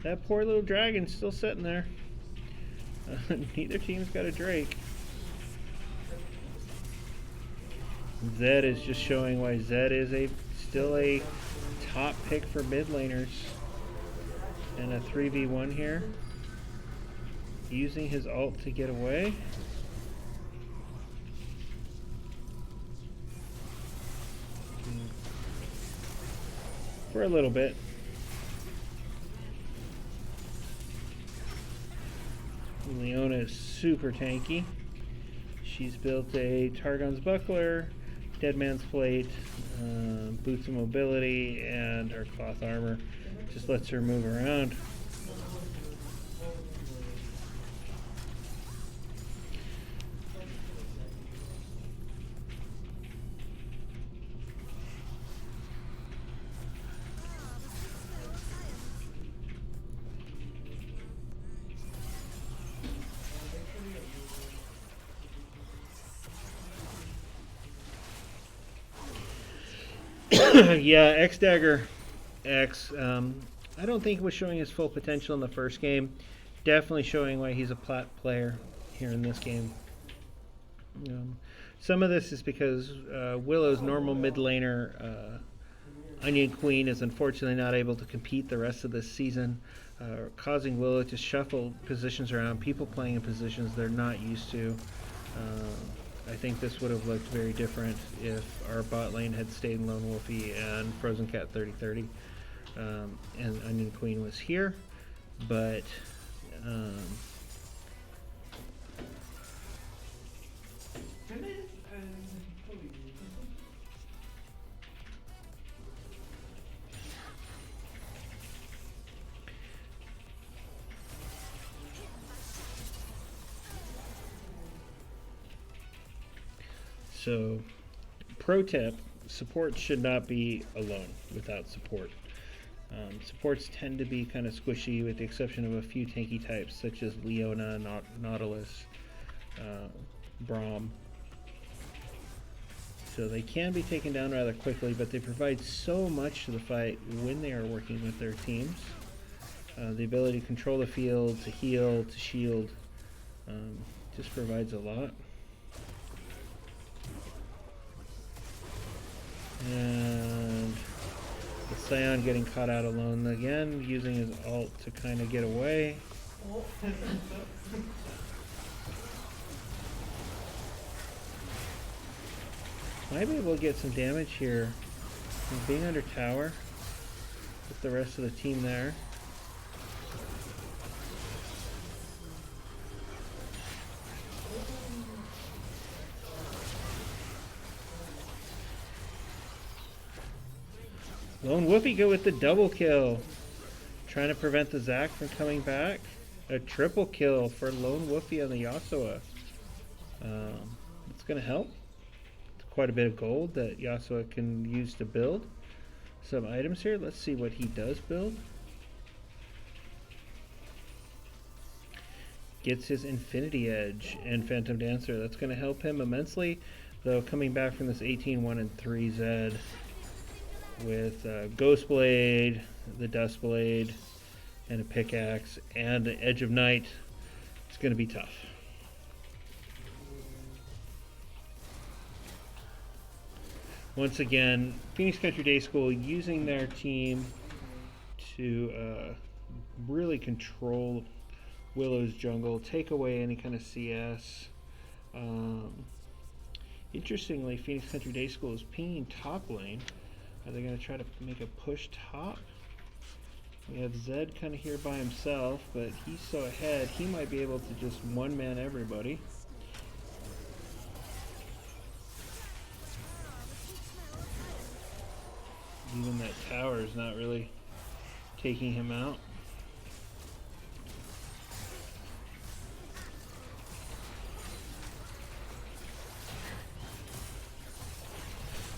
That poor little dragon's still sitting there. Neither team's got a Drake. Zed is just showing why Zed is still a top pick for mid laners. And a 3v1 here. Using his ult to get away. For a little bit. Leona is super tanky. She's built a Targon's Buckler, Deadman's Plate, Boots of Mobility, and her cloth armor. Just lets her move around. Yeah, X-Dagger X, I don't think was showing his full potential in the first game. Definitely showing why he's a plat player here in this game. Some of this is because Willow's normal mid laner, Onion Queen, is unfortunately not able to compete the rest of this season. causing Willow to shuffle positions around, people playing in positions they're not used to. I think this would have looked very different if our bot lane had stayed Lone Wolfie and Frozen Cat 30-30, and Onion Queen was here, but so, pro tip, support should not be alone without support. Supports tend to be kind of squishy with the exception of a few tanky types such as Leona, Nautilus, Braum. So they can be taken down rather quickly, but they provide so much to the fight when they are working with their teams. The ability to control the field, to heal, to shield, just provides a lot. And the Scion getting caught out alone again, using his ult to kind of get away. Might be able to get some damage here. He's being under tower with the rest of the team there. Lone Wolfie go with the double kill. Trying to prevent the Zac from coming back. A triple kill for Lone Wolfie on the Yasuo. It's going to help. It's quite a bit of gold that Yasuo can use to build some items here. Let's see what he does build. Gets his Infinity Edge and Phantom Dancer. That's going to help him immensely. Though coming back from this 18-1-3 Zed with Ghost Blade, the Dust Blade, and a pickaxe, and the Edge of Night, it's going to be tough. Once again, Phoenix Country Day School using their team to really control Willow's jungle, take away any kind of CS. Interestingly, Phoenix Country Day School is pinging top lane. Are they going to try to make a push top? We have Zed kind of here by himself, but he's so ahead, he might be able to just one-man everybody. Even that tower is not really taking him out.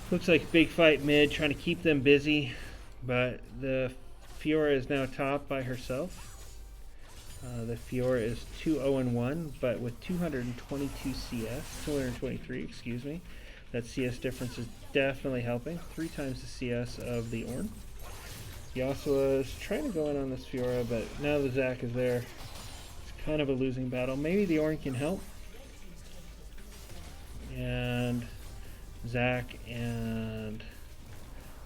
Looks like big fight mid, trying to keep them busy, but the Fiora is now top by herself. The Fiora is 2-0-1, but with 222 CS, 223, excuse me. That CS difference is definitely helping. 3 times the CS of the Ornn. Yasuo is trying to go in on this Fiora, but now the Zac is there. It's kind of a losing battle. Maybe the Ornn can help. And Zac and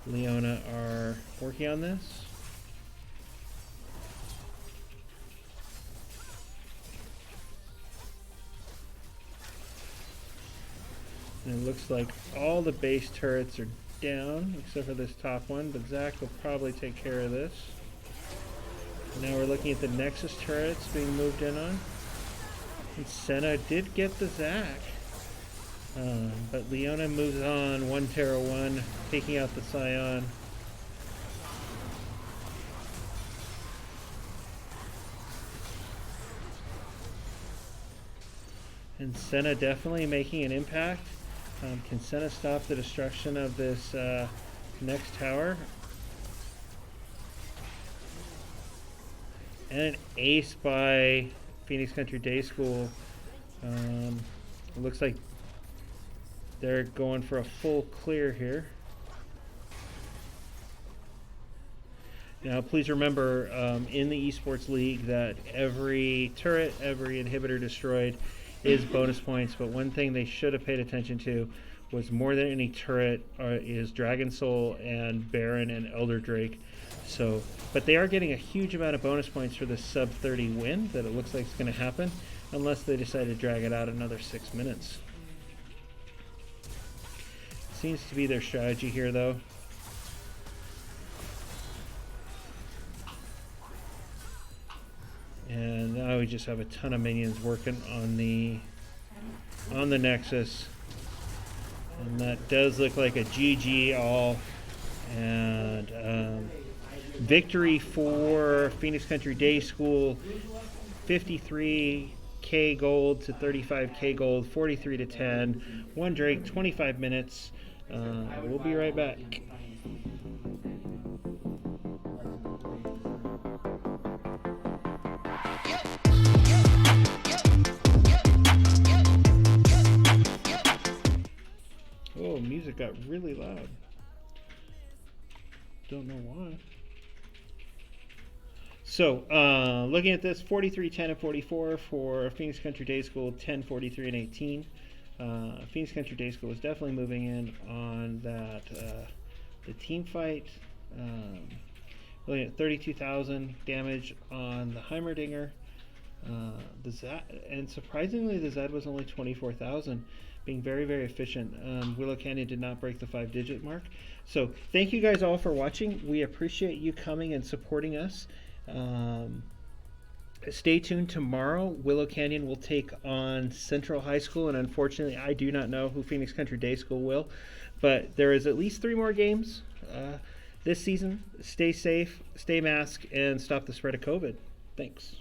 Leona are working on this. And it looks like all the base turrets are down, except for this top one, but Zac will probably take care of this. Now we're looking at the Nexus turrets being moved in on. And Senna did get the Zac. But Leona moves on, 1-1, taking out the Scion. And Senna definitely making an impact. Can Senna stop the destruction of this next tower? And an ace by Phoenix Country Day School. It looks like they're going for a full clear here. Now, please remember in the Esports League that every turret, every inhibitor destroyed is bonus points, but one thing they should have paid attention to was more than any turret is Dragon Soul and Baron and Elder Drake. So, but they are getting a huge amount of bonus points for the sub 30 win that it looks like it's going to happen, unless they decide to drag it out another 6 minutes. Seems to be their strategy here, though. And now we just have a ton of minions working on the Nexus. And that does look like a GG all. And victory for Phoenix Country Day School, 53k gold to 35k gold, 43 to 10. One Drake, 25 minutes. We'll be right back. Oh, music got really loud. Don't know why. So, looking at this, 43, 10, and 44 for Phoenix Country Day School, 10, 43, and 18. Phoenix Country Day School is definitely moving in on that the team fight. Looking at 32,000 damage on the Heimerdinger. The Zed, and surprisingly, the Zed was only 24,000. Being very, very efficient. Willow Canyon did not break the 5-digit mark. So thank you guys all for watching. We appreciate you coming and supporting us. Stay tuned tomorrow. Willow Canyon will take on Central High School, and unfortunately I do not know who Phoenix Country Day School will, but there is at least 3 more games this season. Stay safe, stay masked, and stop the spread of COVID. Thanks.